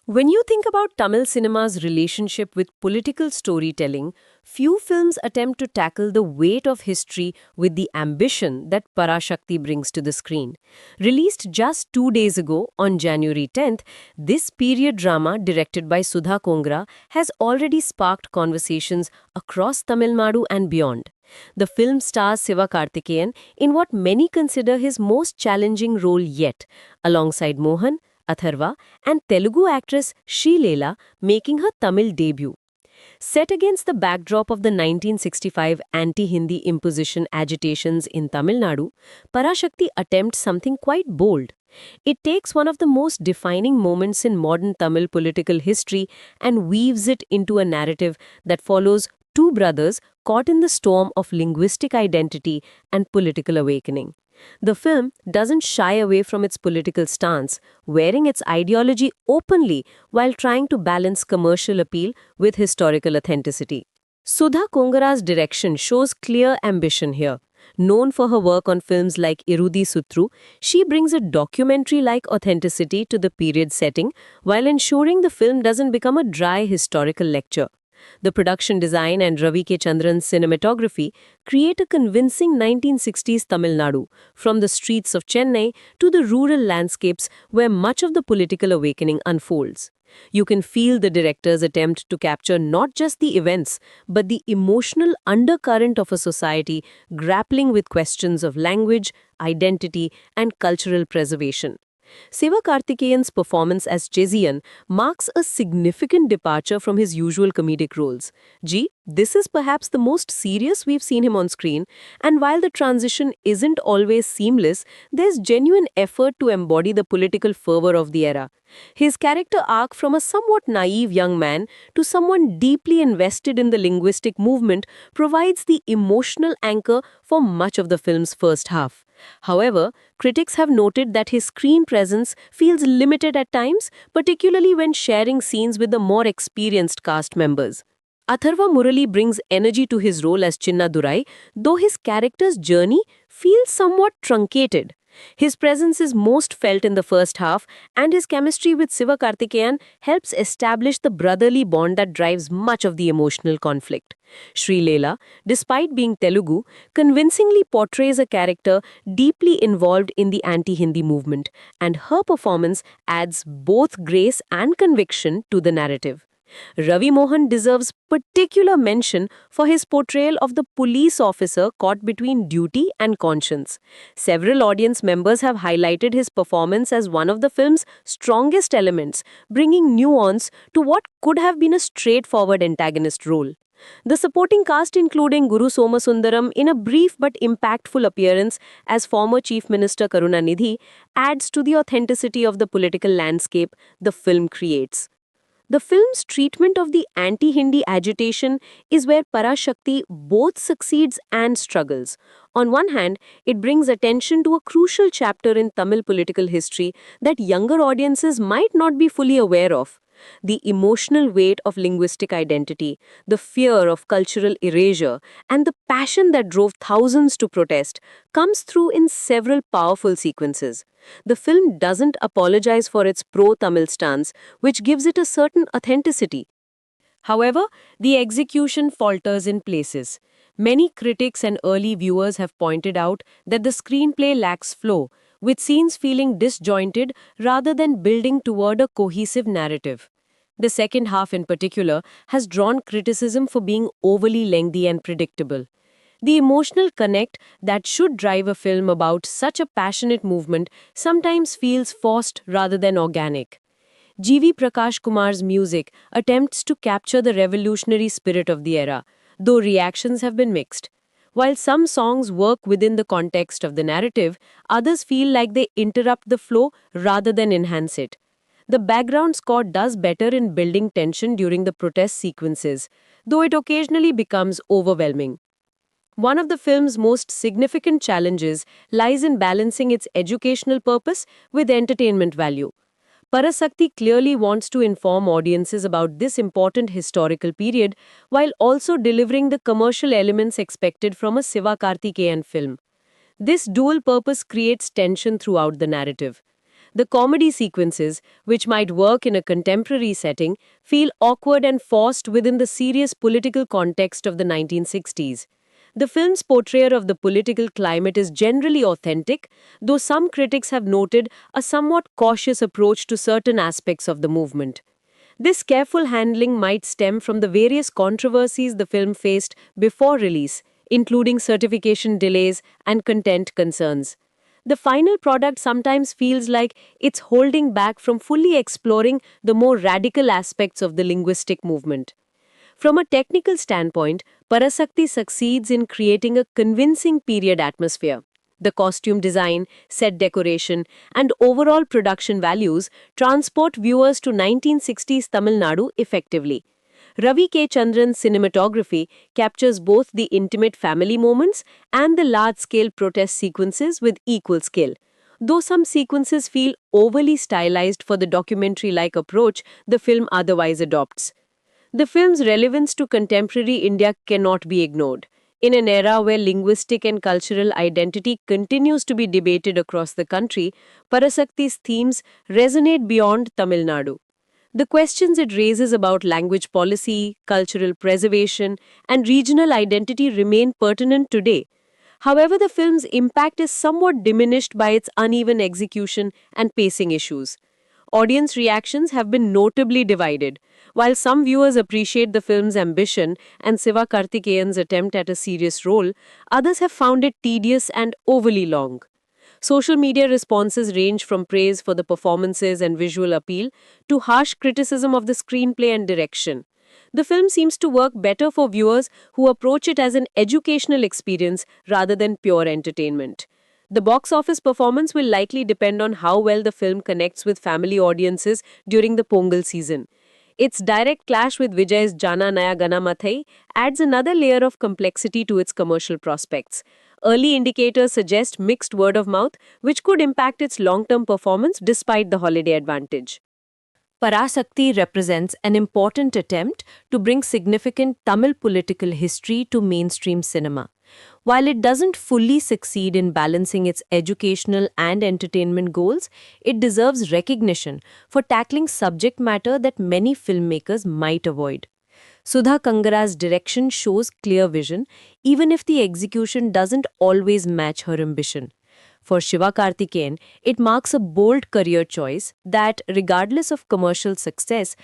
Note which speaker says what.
Speaker 1: When you think about Tamil cinema's relationship with political storytelling, few films attempt to tackle the weight of history with the ambition that Parasakthi brings to the screen. Released just 2 days ago, on January 10th, this period drama, directed by Sudha Kongara, has already sparked conversations across Tamil Nadu and beyond. The film stars Sivakarthikeyan in what many consider his most challenging role yet, alongside Mohan, Atharvaa, and Telugu actress Sreeleela making her Tamil debut. Set against the backdrop of the 1965 anti-Hindi imposition agitations in Tamil Nadu, Parasakthi attempts something quite bold. It takes one of the most defining moments in modern Tamil political history and weaves it into a narrative that follows two brothers caught in the storm of linguistic identity and political awakening. The film doesn't shy away from its political stance, wearing its ideology openly while trying to balance commercial appeal with historical authenticity. Sudha Kongara's direction shows clear ambition here. Known for her work on films like Irudi Sutru, she brings a documentary-like authenticity to the period setting while ensuring the film doesn't become a dry historical lecture. The production design and Ravi K. Chandran's cinematography create a convincing 1960s Tamil Nadu, from the streets of Chennai to the rural landscapes where much of the political awakening unfolds. You can feel the director's attempt to capture not just the events, but the emotional undercurrent of a society grappling with questions of language, identity, and cultural preservation. Sivakarthikeyan's performance as Chezian marks a significant departure from his usual comedic roles. This is perhaps the most serious we've seen him on screen, and while the transition isn't always seamless, there's genuine effort to embody the political fervor of the era. His character arc from a somewhat naive young man to someone deeply invested in the linguistic movement provides the emotional anchor for much of the film's first half. However, critics have noted that his screen presence feels limited at times, particularly when sharing scenes with the more experienced cast members. Atharva Murali brings energy to his role as Chinna Durai, though his character's journey feels somewhat truncated. His presence is most felt in the first half, and his chemistry with Sivakarthikeyan helps establish the brotherly bond that drives much of the emotional conflict. Sreeleela, despite being Telugu, convincingly portrays a character deeply involved in the anti-Hindi movement, and her performance adds both grace and conviction to the narrative. Ravi Mohan deserves particular mention for his portrayal of the police officer caught between duty and conscience. Several audience members have highlighted his performance as one of the film's strongest elements, bringing nuance to what could have been a straightforward antagonist role. The supporting cast, including Guru Somasundaram in a brief but impactful appearance as former Chief Minister Karunanidhi, adds to the authenticity of the political landscape the film creates. The film's treatment of the anti-Hindi agitation is where Parasakthi both succeeds and struggles. On one hand, it brings attention to a crucial chapter in Tamil political history that younger audiences might not be fully aware of. The emotional weight of linguistic identity, the fear of cultural erasure, and the passion that drove thousands to protest comes through in several powerful sequences. The film doesn't apologize for its pro-Tamil stance, which gives it a certain authenticity. However, the execution falters in places. Many critics and early viewers have pointed out that the screenplay lacks flow, with scenes feeling disjointed rather than building toward a cohesive narrative. The second half in particular has drawn criticism for being overly lengthy and predictable. The emotional connect that should drive a film about such a passionate movement sometimes feels forced rather than organic. G.V. Prakash Kumar's music attempts to capture the revolutionary spirit of the era, though reactions have been mixed. While some songs work within the context of the narrative, others feel like they interrupt the flow rather than enhance it. The background score does better in building tension during the protest sequences, though it occasionally becomes overwhelming. One of the film's most significant challenges lies in balancing its educational purpose with entertainment value. Parasakthi clearly wants to inform audiences about this important historical period while also delivering the commercial elements expected from a Sivakarthikeyan film. This dual purpose creates tension throughout the narrative. The comedy sequences, which might work in a contemporary setting, feel awkward and forced within the serious political context of the 1960s. The film's portrayal of the political climate is generally authentic, though some critics have noted a somewhat cautious approach to certain aspects of the movement. This careful handling might stem from the various controversies the film faced before release, including certification delays and content concerns. The final product sometimes feels like it's holding back from fully exploring the more radical aspects of the linguistic movement. From a technical standpoint, Parasakthi succeeds in creating a convincing period atmosphere. The costume design, set decoration, and overall production values transport viewers to 1960s Tamil Nadu effectively. Ravi K. Chandran's cinematography captures both the intimate family moments and the large-scale protest sequences with equal skill. Though some sequences feel overly stylized for the documentary-like approach the film otherwise adopts. The film's relevance to contemporary India cannot be ignored. In an era where linguistic and cultural identity continues to be debated across the country, Parasakti's themes resonate beyond Tamil Nadu. The questions it raises about language policy, cultural preservation, and regional identity remain pertinent today. However, the film's impact is somewhat diminished by its uneven execution and pacing issues. Audience reactions have been notably divided. While some viewers appreciate the film's ambition and Sivakarthikeyan's attempt at a serious role, others have found it tedious and overly long. Social media responses range from praise for the performances and visual appeal to harsh criticism of the screenplay and direction. The film seems to work better for viewers who approach it as an educational experience rather than pure entertainment. The box office performance will likely depend on how well the film connects with family audiences during the Pongal season. Its direct clash with Vijay's Jana Naya Gana Mathai adds another layer of complexity to its commercial prospects. Early indicators suggest mixed word of mouth, which could impact its long-term performance despite the holiday advantage. Parasakthi represents an important attempt to bring significant Tamil political history to mainstream cinema. While it doesn't fully succeed in balancing its educational and entertainment goals, it deserves recognition for tackling subject matter that many filmmakers might avoid. Sudha Kongara's direction shows clear vision, even if the execution doesn't always match her ambition. For Sivakarthikeyan, it marks a bold career choice that, regardless of commercial success,